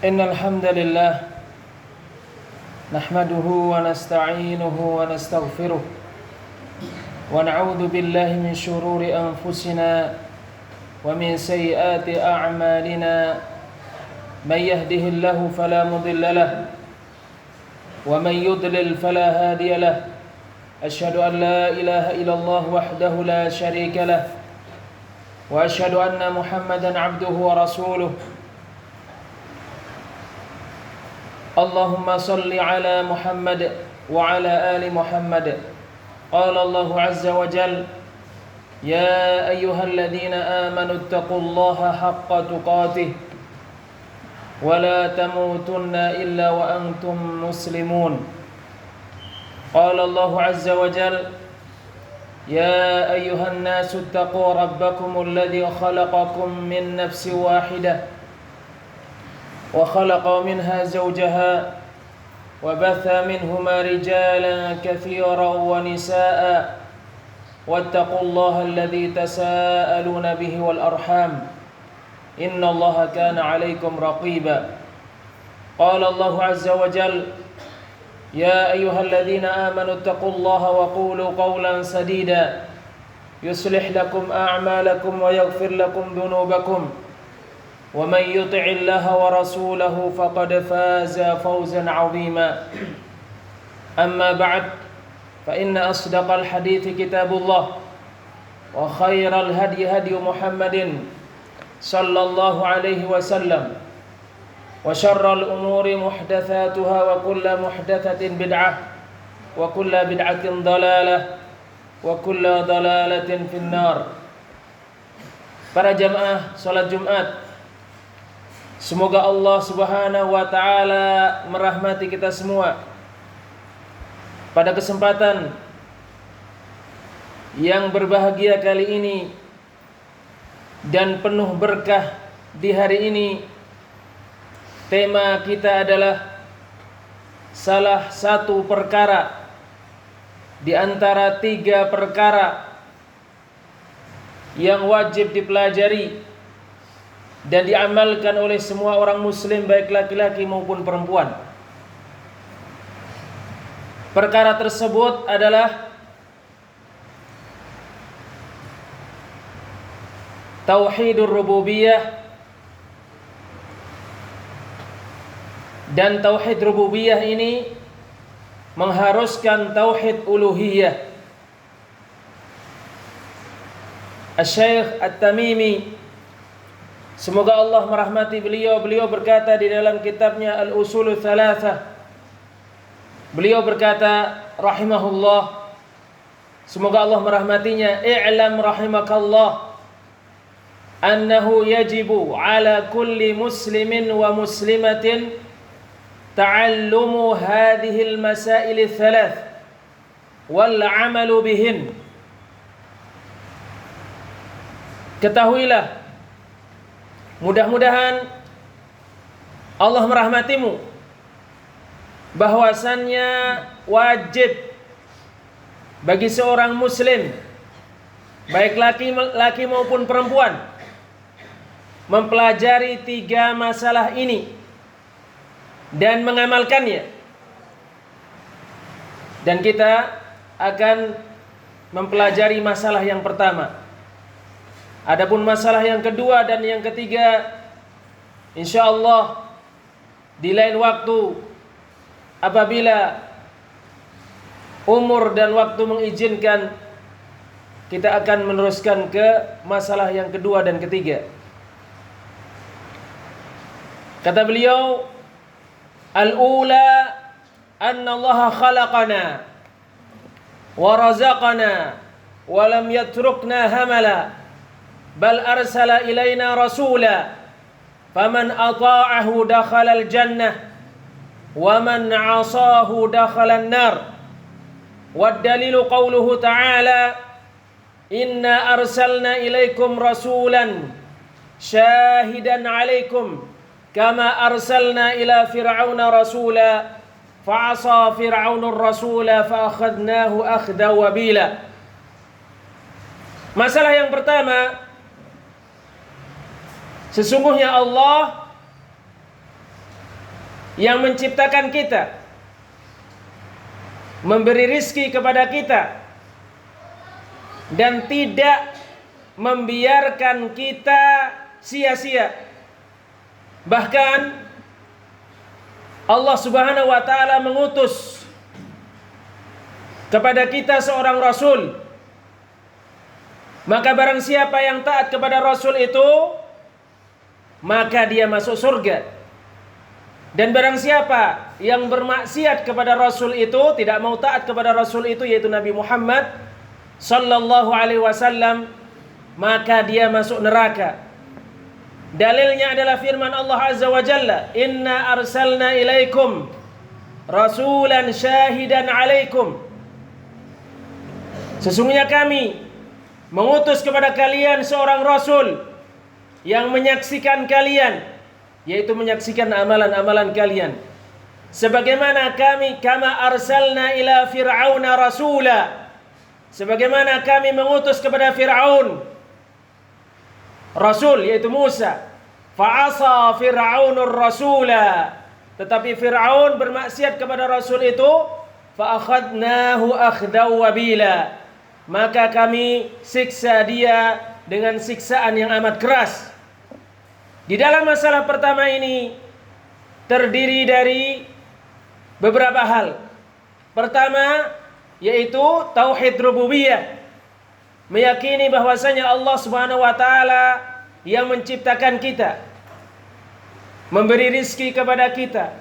إن الحمد لله نحمده ونستعينه ونستغفره ونعوذ بالله من شرور أنفسنا ومن سيئات أعمالنا من يهده الله فلا مضل له ومن يضلل فلا هادي له أشهد أن لا إله إلا الله وحده لا شريك له وأشهد أن محمدا عبده ورسوله اللهم صل على محمد وعلى آل محمد قال الله عز وجل يا أيها الذين آمنوا اتقوا الله حق تقاته ولا تموتن إلا وأنتم مسلمون قال الله عز وجل يا أيها الناس اتقوا ربكم الذي خلقكم من نفس واحدة وخلق منها زوجها وبث منهما رجالا كثيرا ونساء واتقوا الله الذي تساءلون به والأرحام إن الله كان عليكم رقيبا قال الله عز وجل يا أيها الذين آمنوا اتقوا الله وقولوا قولا سديدا يصلح لكم أعمالكم ويغفر لكم ذنوبكم ومن يطع الله ورسوله فقد فاز فوزا عظيما أما بعد فإن أصدق الحديث كتاب الله وخير الهدي هدي محمد صلى الله عليه وسلم وشر الأمور محدثاتها وكل محدثة بدعة وكل بدعة ضلالة وكل ضلالة في النار. Para jamaah salat Jumat, semoga Allah Subhanahu wa taala merahmati kita semua. Pada kesempatan yang berbahagia kali ini dan penuh berkah di hari ini, tema kita adalah salah satu perkara di antara 3 perkara yang wajib dipelajari dan diamalkan oleh semua orang muslim baik laki-laki maupun perempuan. Perkara tersebut adalah tauhidur rububiyah. Dan tauhid rububiyah ini mengharuskan tauhid uluhiyah. Asy-Syaikh At-Tamimi, semoga Allah merahmati beliau berkata di dalam kitabnya Al-Ushul Tsalatsah, beliau berkata rahimahullah, semoga Allah merahmatinya, i'lam rahimakallah annahu yajibu ala kulli muslimin wa muslimatin ta'allumu hadhil masail ats-tsalath wal 'amalu bihin. Ketahuilah, mudah-mudahan Allah merahmatimu, bahwasannya wajib bagi seorang muslim baik laki maupun perempuan mempelajari 3 masalah ini dan mengamalkannya. Dan kita akan mempelajari masalah yang pertama. Adapun masalah yang kedua dan yang ketiga, insyaallah di lain waktu apabila umur dan waktu mengizinkan, kita akan meneruskan ke masalah yang kedua dan ketiga. Kata beliau, al-ula anna Allah khalaqana wa razaqana wa lam yatrukna hamala bal arsala ilaina rasula faman ata'ahu dakhala al-jannah wa man 'asahu dakhala an-nar. Wad dalilu qawluhu ta'ala inna arsalna ilaikum rasulan syahidan 'alaikum kama arsalna ila fir'auna rasula fa'asa fir'aunur rasula fa'akhadnahu akhda wabila. Masalah yang pertama, sesungguhnya Allah yang menciptakan kita, memberi rizki kepada kita, dan tidak membiarkan kita sia-sia. Bahkan Allah Subhanahu wa taala mengutus kepada kita seorang rasul. Maka barang siapa yang taat kepada rasul itu, maka dia masuk surga. Dan barang siapa yang bermaksiat kepada rasul itu, tidak mau taat kepada rasul itu, yaitu Nabi Muhammad sallallahu alaihi wasallam, maka dia masuk neraka. Dalilnya adalah firman Allah Azza wa Jalla, "Inna arsalna ilaikum rasulan syahidan alaikum." Sesungguhnya kami mengutus kepada kalian seorang rasul yang menyaksikan kalian, yaitu menyaksikan amalan-amalan kalian. Sebagaimana kama arsalna ila fir'auna rasula, sebagaimana kami mengutus kepada Fir'aun rasul, yaitu Musa. Fa'asa fir'aunur rasula, tetapi Fir'aun bermaksiat kepada rasul itu. Fa'akhadnahu akhdaw wabila, maka kami siksa dia dengan siksaan yang amat keras. Di dalam masalah pertama ini terdiri dari beberapa hal. Pertama, yaitu tauhid rububiyah, meyakini bahwasanya Allah Subhanahu wa taala yang menciptakan kita, memberi rizki kepada kita,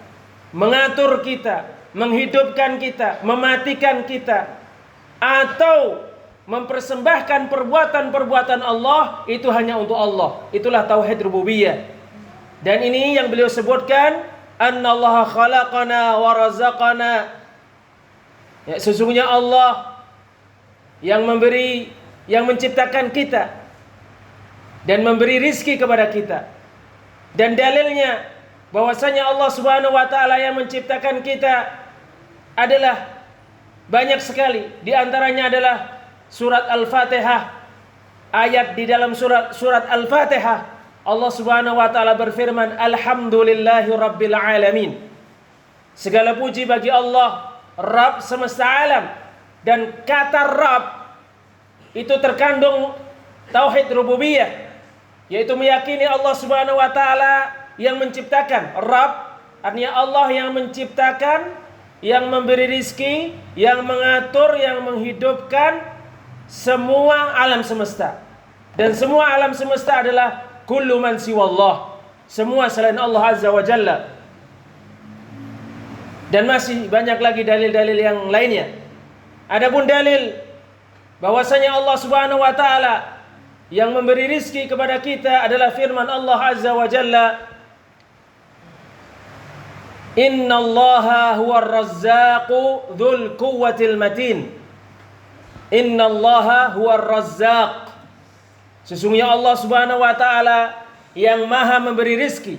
mengatur kita, menghidupkan kita, mematikan kita, atau mempersembahkan perbuatan-perbuatan Allah itu hanya untuk Allah. Itulah tauhid rububiyah. Dan ini yang beliau sebutkan, annallaha khalaqana wa razaqana. Ya, sesungguhnya Allah yang memberi, yang menciptakan kita dan memberi rizki kepada kita. Dan dalilnya bahwasanya Allah Subhanahu wa taala yang menciptakan kita adalah banyak sekali. Di antaranya adalah surat Al-Fatihah. Ayat di dalam surat Al-Fatihah, Allah Subhanahu wa taala berfirman, "Alhamdulillahi rabbil alamin." Segala puji bagi Allah, Rabb semesta alam. Dan kata Rabb itu terkandung tauhid rububiyah, yaitu meyakini Allah Subhanahu wa taala yang menciptakan. Rabb artinya Allah yang menciptakan, yang memberi rizki, yang mengatur, yang menghidupkan semua alam semesta. Dan semua alam semesta adalah kullu man siwallah, semua selain Allah Azza wa Jalla. Dan masih banyak lagi dalil-dalil yang lainnya. Adapun dalil bahwasanya Allah Subhanahu wa taala yang memberi rizki kepada kita adalah firman Allah Azza wa Jalla, "Innallaha huwar razzaqu dzul quwwatil matin." Innallaha huwar razzaq. Sesungguhnya Allah Subhanahu wa taala yang maha memberi rizki.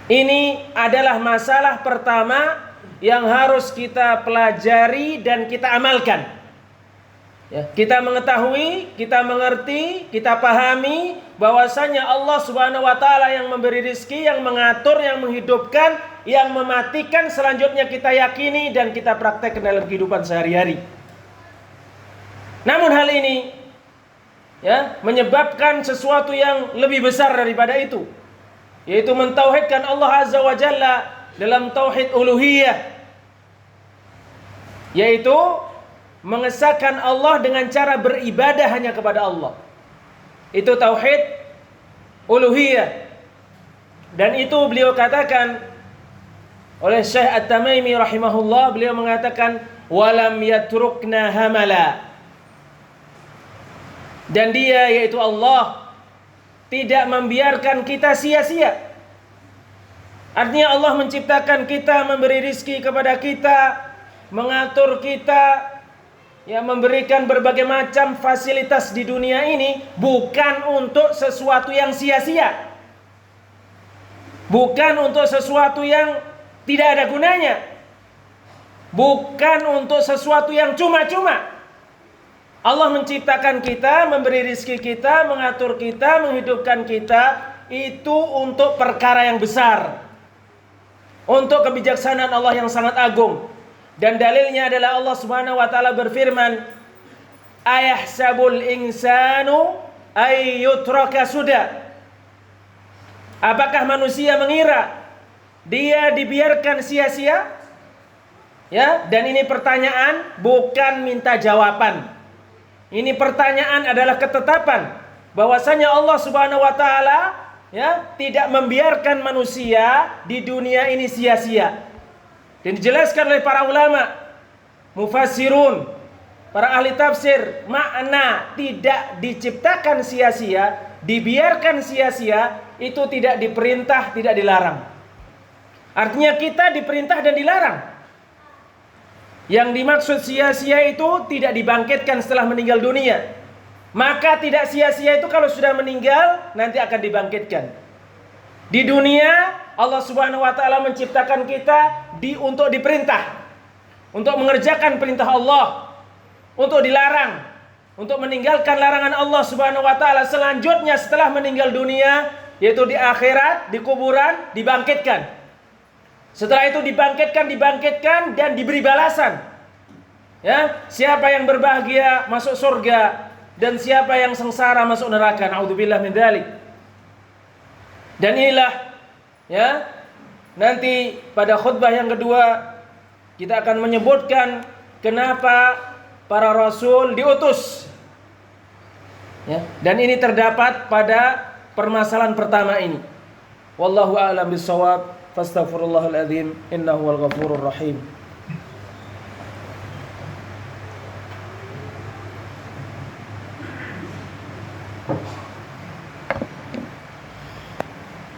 Ini adalah masalah pertama yang harus kita pelajari dan kita amalkan. Ya, kita mengetahui, kita mengerti, kita pahami bahwasanya Allah Subhanahu wa taala yang memberi rizki, yang mengatur, yang menghidupkan, yang mematikan, selanjutnya kita yakini dan kita praktekkan dalam kehidupan sehari-hari. Namun hal ini ya menyebabkan sesuatu yang lebih besar daripada itu, yaitu mentauhidkan Allah Azza wa Jalla dalam tauhid uluhiyah, yaitu mengesahkan Allah dengan cara beribadah hanya kepada Allah. Itu tauhid uluhiyah. Dan itu beliau katakan oleh Syekh At-Tamaimi rahimahullah, beliau mengatakan walam yatrukna hamala. Dan dia, yaitu Allah, tidak membiarkan kita sia-sia. Artinya Allah menciptakan kita, memberi rizki kepada kita, mengatur kita, ya, memberikan berbagai macam fasilitas di dunia ini bukan untuk sesuatu yang sia-sia, bukan untuk sesuatu yang tidak ada gunanya, bukan untuk sesuatu yang cuma-cuma. Allah menciptakan kita, memberi rizki kita, mengatur kita, menghidupkan kita, itu untuk perkara yang besar. untuk kebijaksanaan Allah yang sangat agung. Dan dalilnya adalah Allah Subhanahu wa taala berfirman, ayahsabul insanu ayyutraka suda. Apakah manusia mengira dia dibiarkan sia-sia? Ya, dan ini pertanyaan bukan minta jawaban. Ini pertanyaan adalah ketetapan bahwasanya Allah Subhanahu wa taala ya tidak membiarkan manusia di dunia ini sia-sia. Dan dijelaskan oleh para ulama, mufassirun, para ahli tafsir, makna tidak diciptakan sia-sia, dibiarkan sia-sia itu tidak diperintah, tidak dilarang. Artinya kita diperintah dan dilarang. Yang dimaksud sia-sia itu tidak dibangkitkan setelah meninggal dunia. Maka tidak sia-sia itu kalau sudah meninggal nanti akan dibangkitkan. Di dunia Allah Subhanahu wa taala menciptakan kita untuk diperintah, untuk mengerjakan perintah Allah, untuk dilarang, untuk meninggalkan larangan Allah Subhanahu wa taala. Selanjutnya setelah meninggal dunia, yaitu di akhirat, di kuburan, dibangkitkan. Setelah itu dibangkitkan dan diberi balasan. Ya, siapa yang berbahagia masuk surga dan siapa yang sengsara masuk neraka. Naudzubillah min dzalik. Dan inilah ya, nanti pada khutbah yang kedua kita akan menyebutkan kenapa para rasul diutus. Ya, dan ini terdapat pada permasalahan pertama ini. Wallahu a'lam bissawab. Fastaghfirullahal adzim innahu wal ghafurur rahim.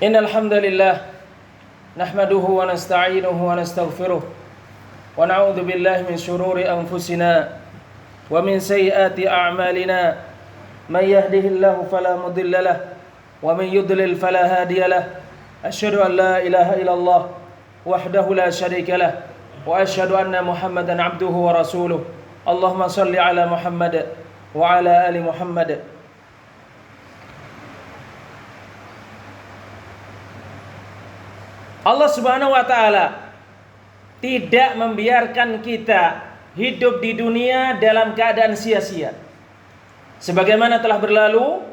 Innal hamdalillah nahmaduhu wa nasta'inuhu wa nastaghfiruh wa na'udzu billahi min shururi anfusina wa min sayyiati a'malina may yahdihillahu fala mudilla lahu wa man yudlil fala hadiya lahu. Asyhadu an la ilaha illallah wahdahu la syarika lah wa asyhadu anna Muhammadan abduhu wa rasuluh. Allahumma shalli ala Muhammad wa ala ali Muhammad. Allah Subhanahu wa taala tidak membiarkan kita hidup di dunia dalam keadaan sia-sia. Sebagaimana telah berlalu,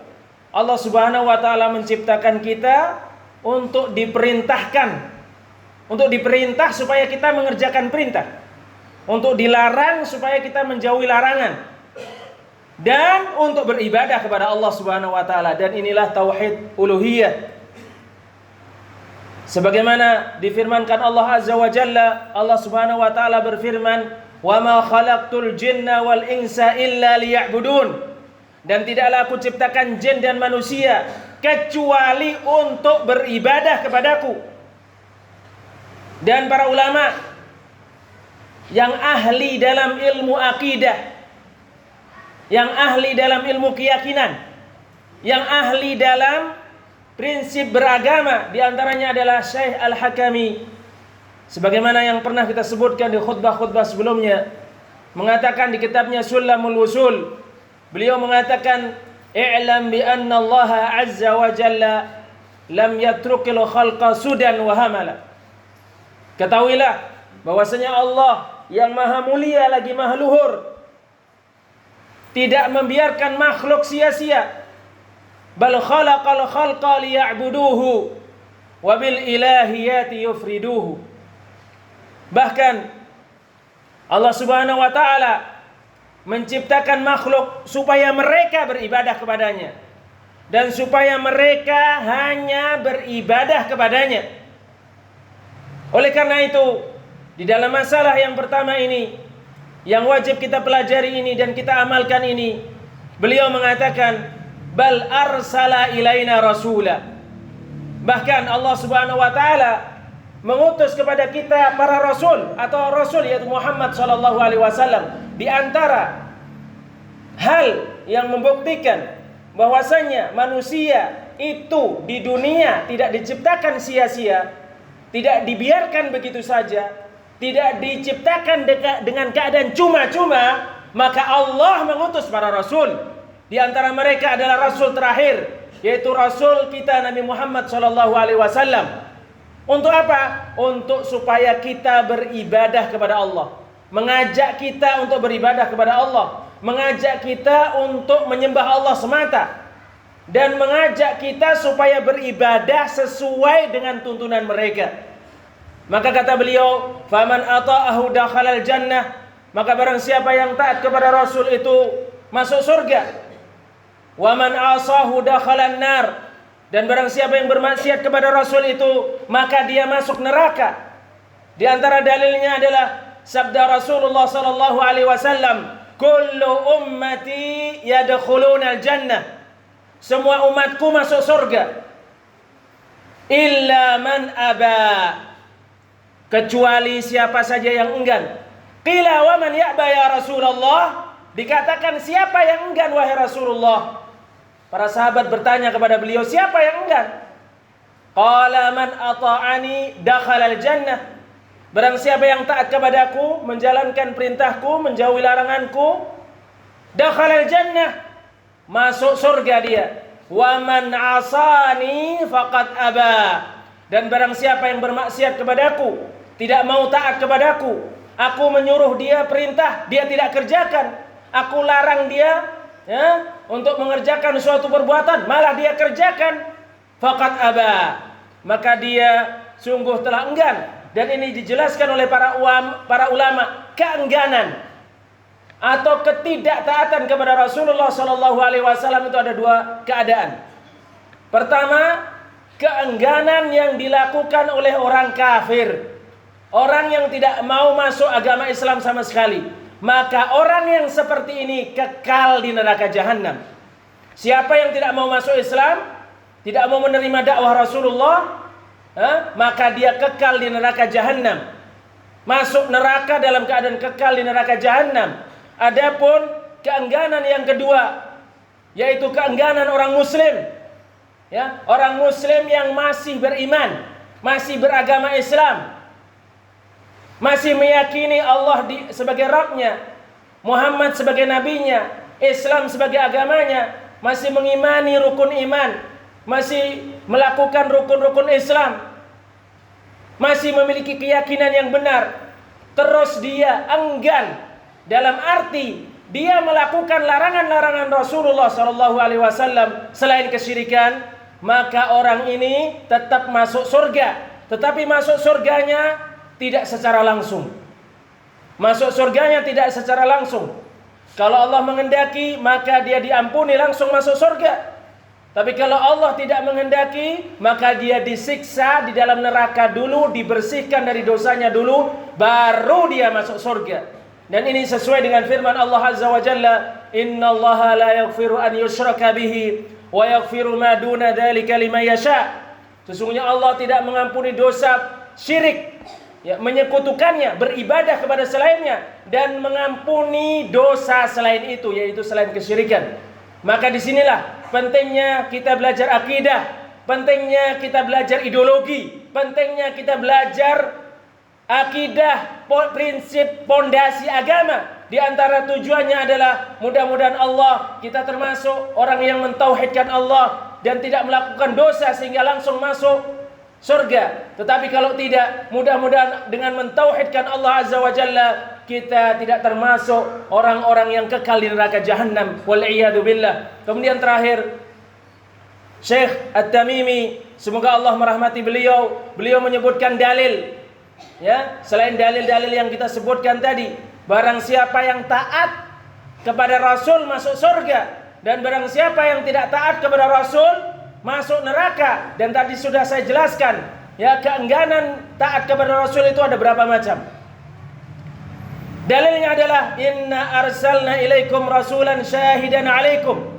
Allah Subhanahu wa taala menciptakan kita untuk diperintahkan, untuk diperintah supaya kita mengerjakan perintah, untuk dilarang supaya kita menjauhi larangan, dan untuk beribadah kepada Allah Subhanahu wa taala. Dan inilah tauhid uluhiyah. Sebagaimana difirmankan Allah Azza wa Jalla, Allah Subhanahu wa taala berfirman, "Wa ma khalaqtul jinna wal insa illa liya'budun." Dan tidaklah aku ciptakan jin dan manusia kecuali untuk beribadah kepadaku. Dan para ulama yang ahli dalam ilmu akidah, yang ahli dalam ilmu keyakinan, yang ahli dalam prinsip beragama, diantaranya adalah Syekh Al-Hakami, sebagaimana yang pernah kita sebutkan di khutbah-khutbah sebelumnya, mengatakan di kitabnya Sulamul Wusul, beliau mengatakan, i'lam bi anna Allah azza wa jalla lam yatrukil khalqa sudan wa hamala. Ketahuilah bahwasanya Allah yang maha mulia lagi maha luhur tidak membiarkan makhluk sia-sia. Bal khalaqal khalqa liya'buduhu wa bil ilahiyati yufriduhu. Bahkan Allah Subhanahu wa taala menciptakan makhluk supaya mereka beribadah kepadanya dan supaya mereka hanya beribadah kepadanya. Oleh karena itu, di dalam masalah yang pertama ini yang wajib kita pelajari ini dan kita amalkan ini, beliau mengatakan, bal arsala ilaina rasula. Bahkan Allah Subhanahu wa taala mengutus kepada kita para rasul atau rasul, yaitu Muhammad sallallahu alaihi wasallam. Di antara hal yang membuktikan bahwasanya manusia itu di dunia tidak diciptakan sia-sia, tidak dibiarkan begitu saja, tidak diciptakan dengan keadaan cuma-cuma, maka Allah mengutus para rasul. Di antara mereka adalah rasul terakhir, yaitu rasul kita Nabi Muhammad sallallahu alaihi wasallam. Untuk apa? Untuk supaya kita beribadah kepada Allah. Mengajak kita untuk beribadah kepada Allah. Mengajak kita untuk menyembah Allah semata. Dan mengajak kita supaya beribadah sesuai dengan tuntunan mereka. Maka kata beliau, "Faman ata'ahu dakhalal jannah." Maka barang siapa yang taat kepada Rasul itu masuk surga. "Wa man 'asahu dakhalan nar." Dan barang siapa yang bermaksiat kepada Rasul itu, maka dia masuk neraka. Di antara dalilnya adalah sabda Rasulullah sallallahu alaihi wasallam, "Kullu ummati yadkhuluna al-jannah." Semua umatku masuk surga. Illa man aba. Kecuali siapa saja yang enggan. Qila wa man ya'ba ya Rasulullah? Dikatakan siapa yang enggan wahai Rasulullah? Para sahabat bertanya kepada beliau, siapa yang enggan? Qala man ata'ani dakhalal jannah. Barang siapa yang taat kepadaku, menjalankan perintahku, menjauhi laranganku, dakhalal jannah, masuk surga dia. Wa man 'asani faqad aba. Dan barang siapa yang bermaksiat kepadaku, tidak mau taat kepadaku, aku menyuruh dia perintah, dia tidak kerjakan, aku larang dia untuk mengerjakan suatu perbuatan, malah dia kerjakan, faqad aba, maka dia sungguh telah enggan. Dan ini dijelaskan oleh para ulama, keengganan atau ketidaktaatan kepada Rasulullah sallallahu alaihi wasallam itu ada dua keadaan. Pertama, keengganan yang dilakukan oleh orang kafir, orang yang tidak mau masuk agama Islam sama sekali. Maka orang yang seperti ini kekal di neraka jahanam. Siapa yang tidak mau masuk Islam, tidak mau menerima dakwah Rasulullah, maka dia kekal di neraka jahanam. Masuk neraka dalam keadaan kekal di neraka jahanam. Adapun keengganan yang kedua, yaitu keengganan orang muslim. Orang muslim yang masih beriman, masih beragama Islam, masih meyakini Allah sebagai Rabbnya, Muhammad sebagai nabinya, Islam sebagai agamanya, masih mengimani rukun iman, masih melakukan rukun-rukun Islam, masih memiliki keyakinan yang benar, terus dia enggan dalam arti dia melakukan larangan-larangan Rasulullah sallallahu alaihi wasallam selain kesyirikan, maka orang ini tetap masuk surga, tetapi masuk surganya tidak secara langsung. Masuk surganya tidak secara langsung. Kalau Allah menghendaki, maka dia diampuni langsung masuk surga. Tapi kalau Allah tidak menghendaki, maka dia disiksa di dalam neraka dulu, dibersihkan dari dosanya dulu, baru dia masuk surga. Dan ini sesuai dengan firman Allah Azza wa Jalla, "Innallaha la yaghfiru an yushraka bihi wa yaghfiru ma duna dzalika liman yasha." Sesungguhnya Allah tidak mengampuni dosa syirik, menyekutukannya, beribadah kepada selainnya, dan mengampuni dosa selain itu, yaitu selain kesyirikan. Maka disinilah pentingnya kita belajar akidah, pentingnya kita belajar ideologi, pentingnya kita belajar akidah, prinsip pondasi agama. Di antara tujuannya adalah mudah-mudahan Allah, kita termasuk orang yang mentauhidkan Allah dan tidak melakukan dosa sehingga langsung masuk surga. Tetapi kalau tidak, mudah-mudahan dengan mentauhidkan Allah Azza wa Jalla, kita tidak termasuk orang-orang yang kekal di neraka jahanam. Wal'iyadu billah. Kemudian terakhir, Syekh At-Tamimi, semoga Allah merahmati beliau, beliau menyebutkan dalil, selain dalil-dalil yang kita sebutkan tadi. Barang siapa yang taat kepada Rasul masuk surga, dan barang siapa yang tidak taat kepada Rasul masuk neraka. Dan tadi sudah saya jelaskan, keengganan taat kepada Rasul itu ada berapa macam. Dalilnya adalah, "Inna arsalna ilaikum rasulan syahidan alaikum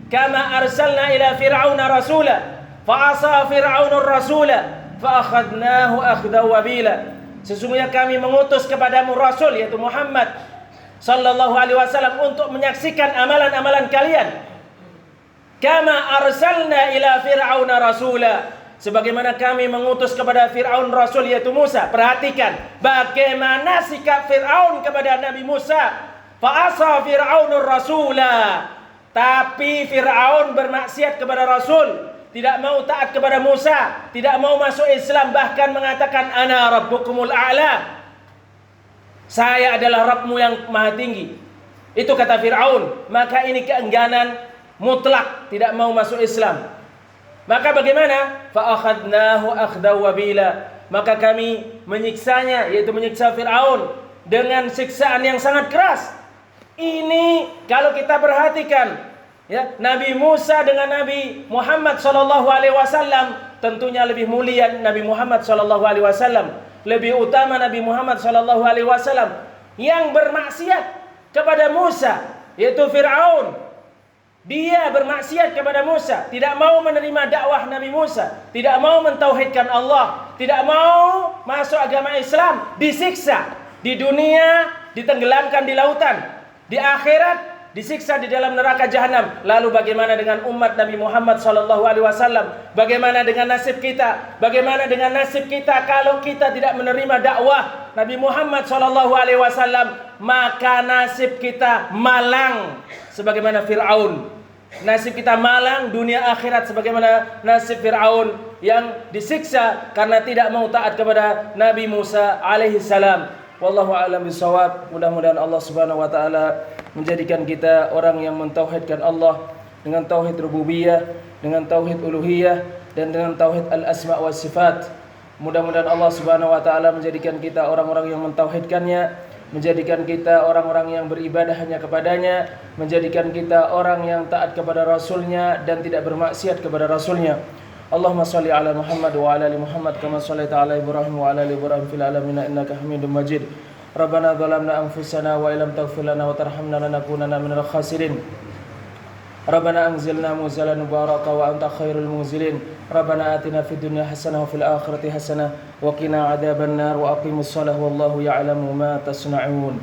kama arsalna ila fir'auna rasula fa'asa fir'aunur rasula fa'akhadnahu akhdaw wabila." Sesungguhnya kami mengutus kepadamu Rasul, yaitu Muhammad sallallahu alaihi wasallam, untuk menyaksikan amalan-amalan kalian. Kama arsalna ila fir'auna rasula, sebagaimana kami mengutus kepada Fir'aun Rasul, yaitu Musa. Perhatikan bagaimana sikap Fir'aun kepada Nabi Musa. Fa'asa fir'aunur rasula, tapi Fir'aun bermaksiat kepada Rasul. tidak mau taat kepada Musa, tidak mau masuk Islam, bahkan mengatakan ana rabbukumul a'la. Saya adalah Rabbmu yang maha tinggi. Itu kata Fir'aun. Maka ini keengganan mutlak, tidak mau masuk Islam. Maka bagaimana? Fa akhadnahu akhdaw wabila. Maka kami menyiksanya, yaitu menyiksa Fir'aun dengan siksaan yang sangat keras. Ini kalau kita perhatikan, ya, Nabi Musa dengan Nabi Muhammad sallallahu alaihi wasallam tentunya lebih mulia Nabi Muhammad sallallahu alaihi wasallam, lebih utama Nabi Muhammad sallallahu alaihi wasallam. Yang bermaksiat kepada Musa yaitu Fir'aun. Dia bermaksiat kepada Musa, tidak mau menerima dakwah Nabi Musa, tidak mau mentauhidkan Allah, tidak mau masuk agama Islam, disiksa di dunia, ditenggelamkan di lautan, di akhirat disiksa di dalam neraka jahanam. Lalu bagaimana dengan umat Nabi Muhammad sallallahu alaihi wasallam? Bagaimana dengan nasib kita? Bagaimana dengan nasib kita kalau kita tidak menerima dakwah Nabi Muhammad sallallahu alaihi wasallam? Maka nasib kita malang sebagaimana Fir'aun. Nasib kita malang dunia akhirat sebagaimana nasib Fir'aun yang disiksa karena tidak mau taat kepada Nabi Musa alaihi salam. Wallahu a'lam bishawab. Mudah-mudahan Allah Subhanahu wa taala menjadikan kita orang yang mentauhidkan Allah dengan tauhid rububiyah, dengan tauhid uluhiyah, dan dengan tauhid al-asma wa sifat. Mudah-mudahan Allah Subhanahu wa taala menjadikan kita orang-orang yang mentauhidkannya, menjadikan kita orang-orang yang beribadah hanya kepadanya, menjadikan kita orang yang taat kepada Rasulnya dan tidak bermaksiat kepada Rasulnya. Allahumma salli ala Muhammad wa ala ali Muhammad kama sallaita ala Ibrahim wa ala ali Ibrahim fil alamin innaka Hamidum Majid. Rabbana zalamna anfusana wa illam taghfir lana wa tarhamna lanakunanna minal khasirin. Rabbana anzilna munzalan mubaraka wa anta khairul munzilin. Rabbana atina fid dunya hasanah wa fil akhirati hasanah wa qina adzabannar wa aqimus shalah wallahu ya'lamu ma tasna'un.